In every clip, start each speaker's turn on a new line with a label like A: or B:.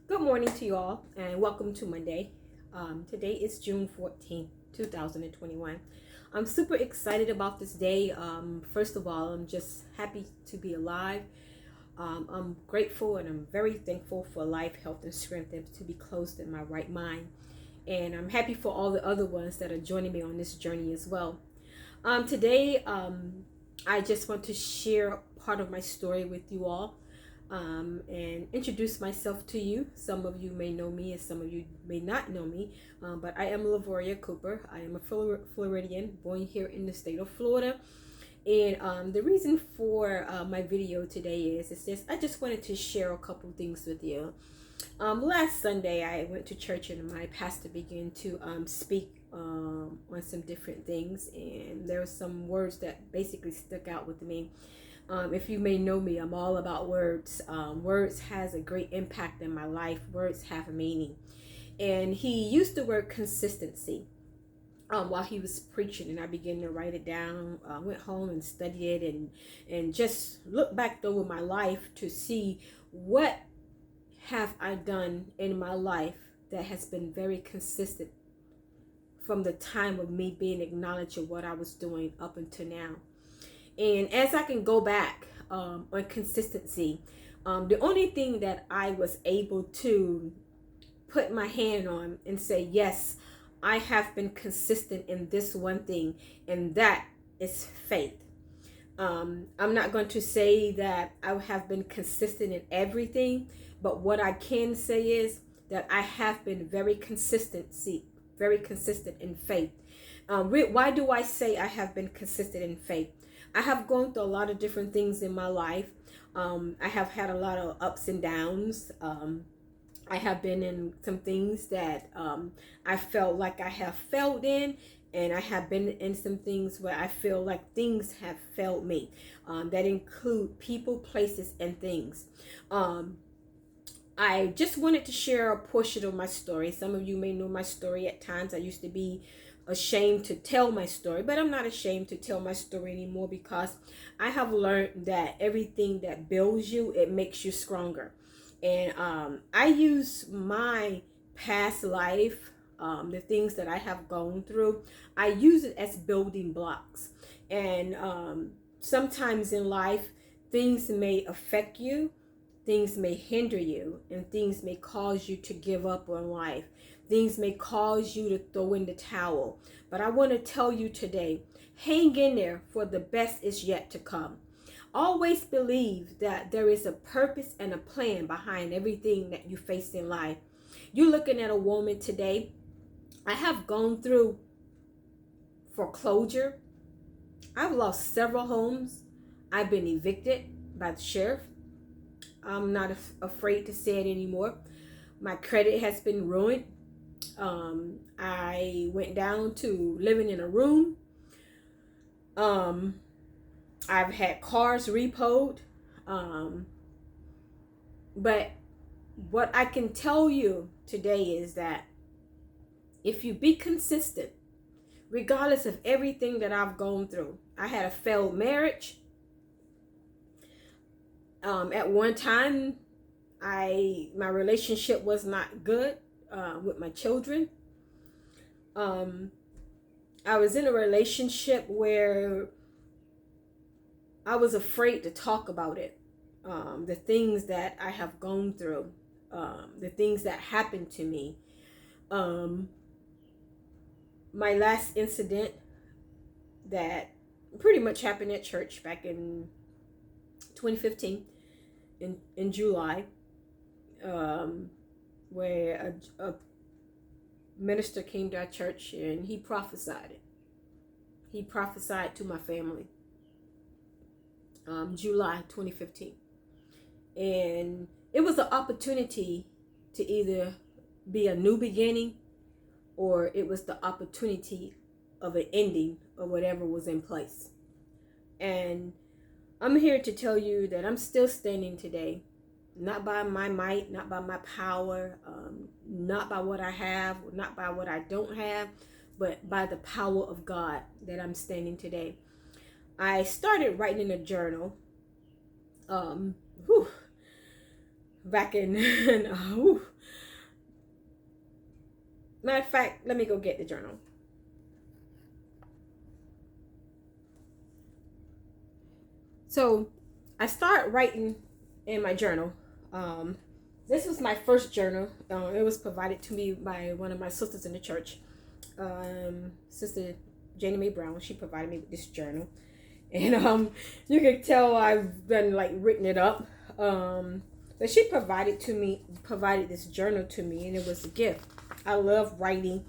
A: Good morning to you all, and welcome to Monday. Today is June 14th, 2021. I'm super excited about this day. First of all, I'm just happy to be alive. I'm grateful and I'm very thankful for life, health, and strength, and to be clothed in my right mind. And I'm happy for all the other ones that are joining me on this journey as well. Today, I just want to share part of my story with you all and introduce myself to you. Some of you may know me and some of you may not know me, but I am Lavoria Cooper. I am a Floridian born here in the state of Florida. And the reason for my video today is just I just wanted to share a couple things with you. Last Sunday, I went to church and my pastor began to speak on some different things, and there were some words that basically stuck out with me. If you may know me, I'm all about words. Words has a great impact in my life. Words have a meaning, and he used the word consistency while he was preaching, and I began to write it down. Went home and studied it, and just looked back over my life to see what have I done in my life that has been very consistent from the time of me being acknowledged of what I was doing up until now. And as I can go back on consistency, the only thing that I was able to put my hand on and say, yes, I have been consistent in this one thing, and that is faith. I'm not going to say that I have been consistent in everything, but what I can say is that I have been very consistent in faith. Why do I say I have been consistent in faith? I have gone through a lot of different things in my life. I have had a lot of ups and downs. I have been in some things that I felt like I have failed in, and I have been in some things where I feel like things have failed me. That include people, places, and things. I just wanted to share a portion of my story. Some of you may know my story at times. I used to be ashamed to tell my story, but I'm not ashamed to tell my story anymore because I have learned that everything that builds you, it makes you stronger. And I use my past life, the things that I have gone through, I use it as building blocks. And sometimes in life, things may affect you, things may hinder you, and things may cause you to give up on life. Things may cause you to throw in the towel. But I want to tell you today, hang in there, for the best is yet to come. Always believe that there is a purpose and a plan behind everything that you face in life. You're looking at a woman today. I have gone through foreclosure. I've lost several homes. I've been evicted by the sheriff. I'm not afraid to say it anymore. My credit has been ruined. I went down to living in a room. I've had cars repoed. But what I can tell you today is that if you be consistent, regardless of everything that I've gone through, I had a failed marriage. At one time, my relationship was not good with my children. I was in a relationship where I was afraid to talk about it. The things that I have gone through, the things that happened to me. My last incident that pretty much happened at church back in 2015 in July, where a minister came to our church and he prophesied it. He prophesied to my family. July 2015. And it was an opportunity to either be a new beginning or it was the opportunity of an ending of whatever was in place. And I'm here to tell you that I'm still standing today, not by my might, not by my power, not by what I have, not by what I don't have, but by the power of God that I'm standing today. I started writing in a journal back in Matter of fact, let me go get the journal. So I start writing in my journal. This was my first journal. It was provided to me by one of my sisters in the church, Sister Janie Mae Brown. She provided me with this journal, and you can tell I've been like written it up. But she provided this journal to me, and it was a gift. I love writing.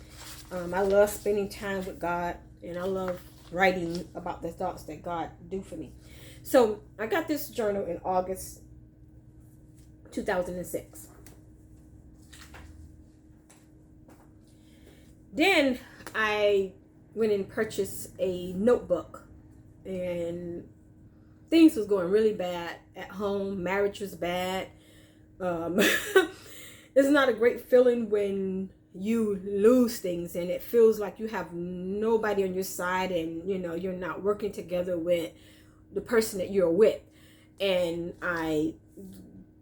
A: I love spending time with God, and I love writing about the thoughts that God do for me. So I got this journal in August 2006. Then I went and purchased a notebook, and things was going really bad at home. Marriage was bad. It's not a great feeling when you lose things and it feels like you have nobody on your side, and you're not working together with the person that you're with. And I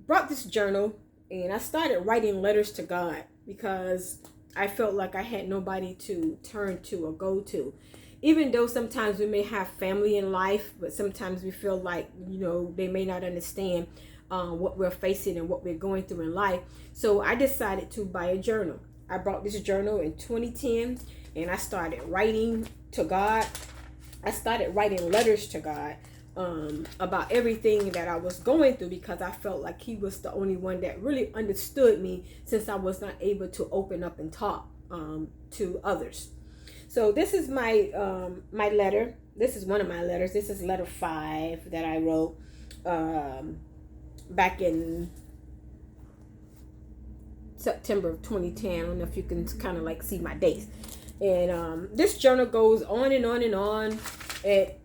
A: brought this journal and I started writing letters to God, because I felt like I had nobody to turn to or go to. Even though sometimes we may have family in life, but sometimes we feel like, they may not understand what we're facing and what we're going through in life. So I decided to buy a journal. I bought this journal in 2010, and I started writing to God. I started writing letters to God about everything that I was going through, because I felt like he was the only one that really understood me, since I was not able to open up and talk to others. So this is my my letter. This is one of my letters. This is letter 5 that I wrote back in September of 2010. I don't know if you can kind of like see my dates. And this journal goes on and on and on. It,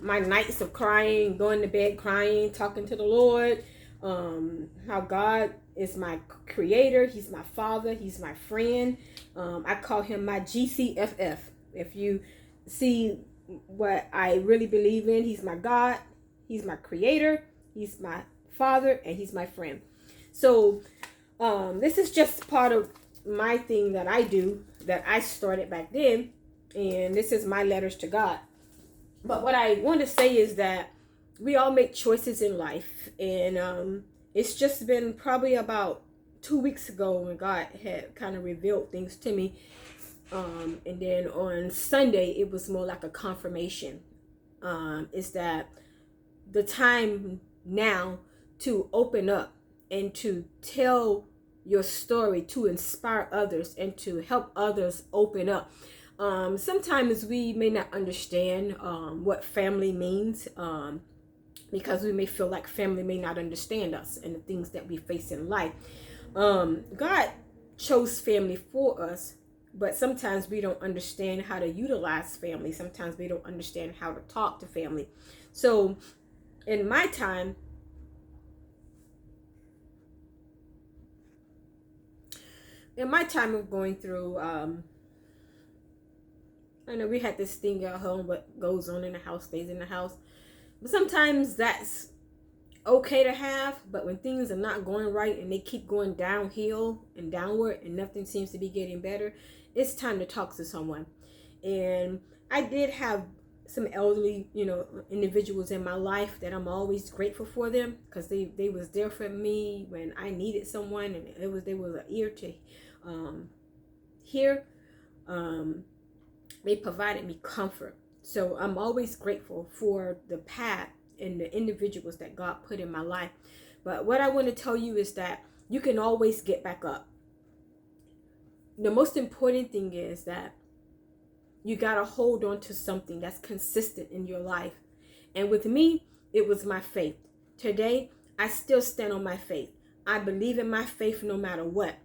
A: my nights of crying, going to bed crying, talking to the Lord, how God is my creator. He's my father. He's my friend. I call him my GCFF. If you see what I really believe in, he's my God. He's my creator. He's my father, and he's my friend. So this is just part of my thing that I do, that I started back then. And this is my letters to God. But what I want to say is that we all make choices in life. And it's just been probably about 2 weeks ago when God had kind of revealed things to me. And then on Sunday, it was more like a confirmation. Is that the time now to open up and to tell your story, to inspire others and to help others open up. Sometimes we may not understand what family means, because we may feel like family may not understand us and the things that we face in life. God chose family for us, but sometimes we don't understand how to utilize family. Sometimes we don't understand how to talk to family. So in my time, of going through, I know we had this thing at home, what goes on in the house stays in the house. But sometimes that's okay to have, but when things are not going right and they keep going downhill and downward and nothing seems to be getting better, it's time to talk to someone. And I did have some elderly, individuals in my life that I'm always grateful for them, because they was there for me when I needed someone, and they was an ear to hear. They provided me comfort. So I'm always grateful for the path and the individuals that God put in my life. But what I want to tell you is that you can always get back up. The most important thing is that you got to hold on to something that's consistent in your life. And with me, it was my faith. Today, I still stand on my faith. I believe in my faith no matter what.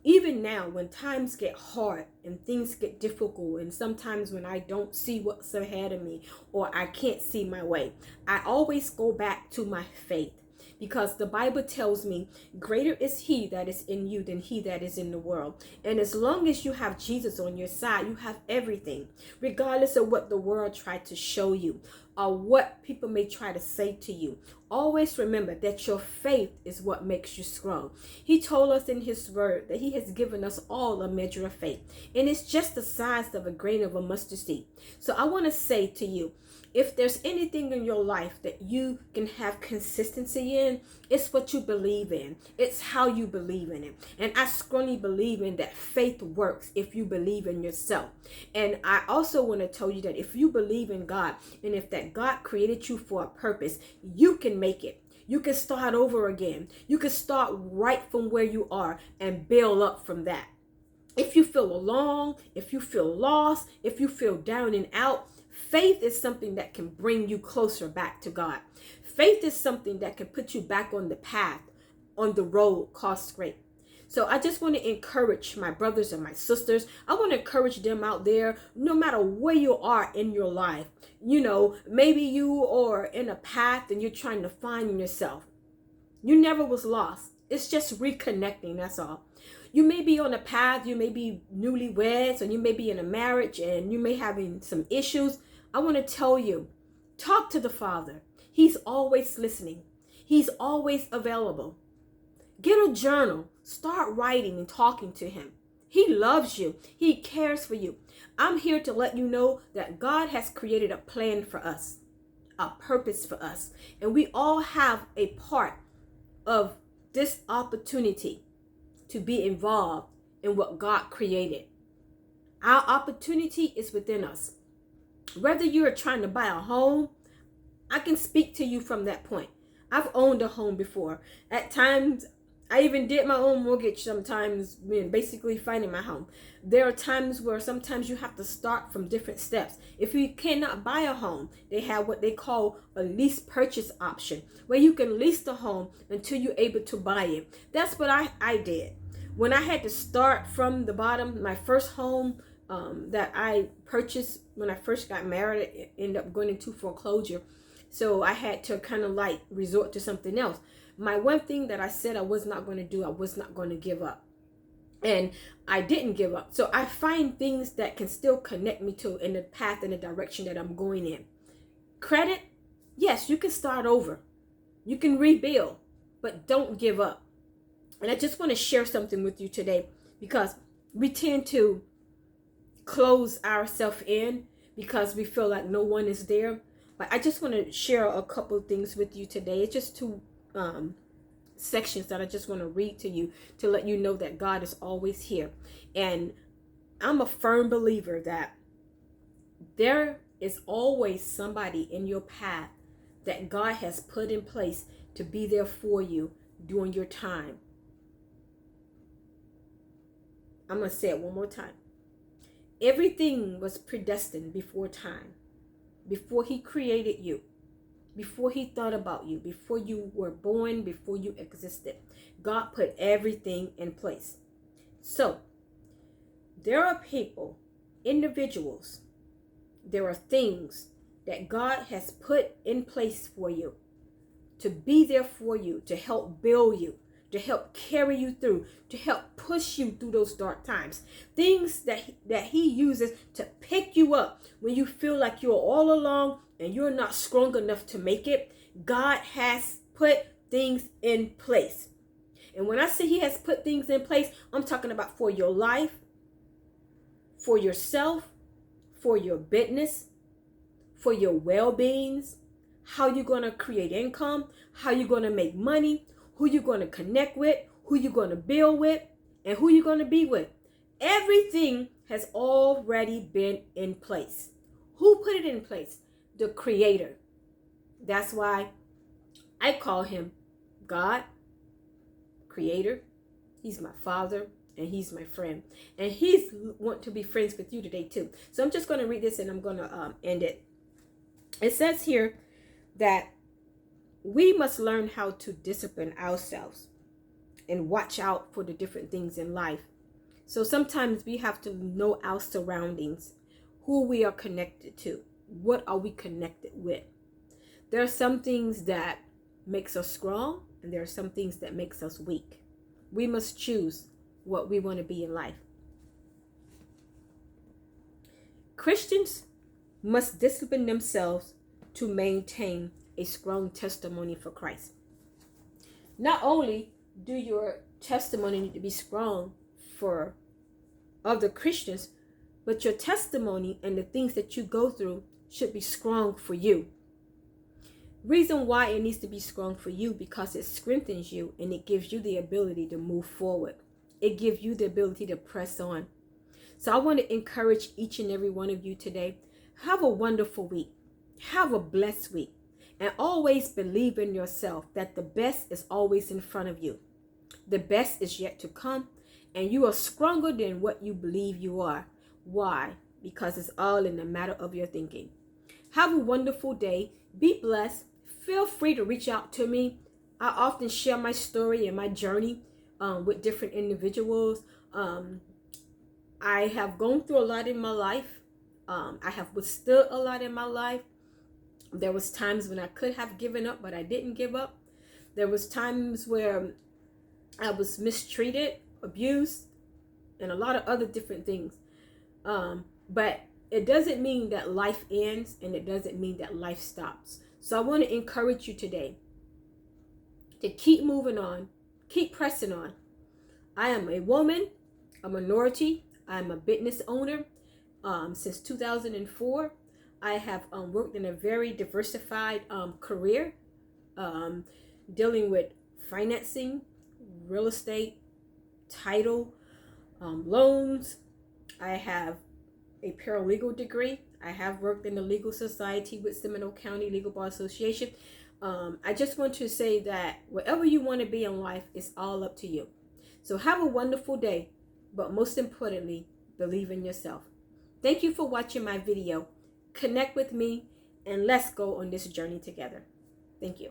A: Even now, when times get hard and things get difficult, and sometimes when I don't see what's ahead of me or I can't see my way, I always go back to my faith, because the Bible tells me greater is he that is in you than he that is in the world. And as long as you have Jesus on your side, you have everything, regardless of what the world tried to show you or what people may try to say to you. Always remember that your faith is what makes you strong. He told us in his word that he has given us all a measure of faith, and it's just the size of a grain of a mustard seed. So I want to say to you, if there's anything in your life that you can have consistency in, it's what you believe in. It's how you believe in it. And I strongly believe in that faith works if you believe in yourself. And I also want to tell you that if you believe in God, and if that God created you for a purpose, you can make it. You can start over again. You can start right from where you are and build up from that. If you feel alone, if you feel lost, if you feel down and out, faith is something that can bring you closer back to God. Faith is something that can put you back on the path, on the road called straight. So I just want to encourage my brothers and my sisters. I want to encourage them out there, no matter where you are in your life. You know, maybe you are in a path and you're trying to find yourself. You never was lost. It's just reconnecting, that's all. You may be on a path, you may be newlyweds, or you may be in a marriage and you may having some issues. I want to tell you, talk to the Father. He's always listening. He's always available. Get a journal. Start writing and talking to him. He loves you. He cares for you. I'm here to let you know that God has created a plan for us, a purpose for us. And we all have a part of this opportunity to be involved in what God created. Our opportunity is within us. Whether you're trying to buy a home, I can speak to you from that point. I've owned a home before. At times, I even did my own mortgage sometimes, basically finding my home. There are times where sometimes you have to start from different steps. If you cannot buy a home, they have what they call a lease purchase option, where you can lease the home until you're able to buy it. That's what I did. When I had to start from the bottom, my first home that I purchased when I first got married, it ended up going into foreclosure. So I had to kind of like resort to something else. My one thing that I said I was not going to do, I was not going to give up. And I didn't give up. So I find things that can still connect me to in the path and the direction that I'm going in. Credit, yes, you can start over. You can rebuild, but don't give up. And I just want to share something with you today, because we tend to close ourselves in because we feel like no one is there. But I just want to share a couple of things with you today. It's just two sections that I just want to read to you to let you know that God is always here. And I'm a firm believer that there is always somebody in your path that God has put in place to be there for you during your time. I'm going to say it one more time. Everything was predestined before time, before he created you, before he thought about you, before you were born, before you existed. God put everything in place. So there are people, individuals, there are things that God has put in place for you to be there for you, to help build you, to help carry you through, to help push you through those dark times. Things that he uses to pick you up when you feel like you're all alone and you're not strong enough to make it. God has put things in place. And when I say he has put things in place, I'm talking about for your life, for yourself, for your business, for your well-beings, how you're going to create income, how you're going to make money, who you're going to connect with, who you're going to build with, and who you're going to be with. Everything has already been in place. Who put it in place? The Creator. That's why I call him God, Creator. He's my Father, and he's my friend. And he's want to be friends with you today too. So I'm just going to read this and I'm going to end it. It says here that we must learn how to discipline ourselves and watch out for the different things in life. So sometimes we have to know our surroundings, who we are connected to, what are we connected with. There are some things that makes us strong, and there are some things that makes us weak. We must choose what we want to be in life. Christians must discipline themselves to maintain a strong testimony for Christ. Not only do your testimony need to be strong for other Christians, but your testimony and the things that you go through should be strong for you. Reason why it needs to be strong for you, because it strengthens you and it gives you the ability to move forward. It gives you the ability to press on. So I want to encourage each and every one of you today. Have a wonderful week. Have a blessed week. And always believe in yourself that the best is always in front of you. The best is yet to come. And you are stronger than what you believe you are. Why? Because it's all in the matter of your thinking. Have a wonderful day. Be blessed. Feel free to reach out to me. I often share my story and my journey with different individuals. I have gone through a lot in my life. I have withstood a lot in my life. There was times when I could have given up, but I didn't give up. There was times where I was mistreated, abused, and a lot of other different things. But it doesn't mean that life ends, and it doesn't mean that life stops. So I want to encourage you today to keep moving on, keep pressing on. I am a woman, a minority. I'm a business owner. Since 2004, I have worked in a very diversified career, dealing with financing, real estate, title, loans. I have a paralegal degree. I have worked in the legal society with Seminole County Legal Bar Association. I just want to say that whatever you want to be in life is all up to you. So have a wonderful day, but most importantly, believe in yourself. Thank you for watching my video. Connect with me and let's go on this journey together. Thank you.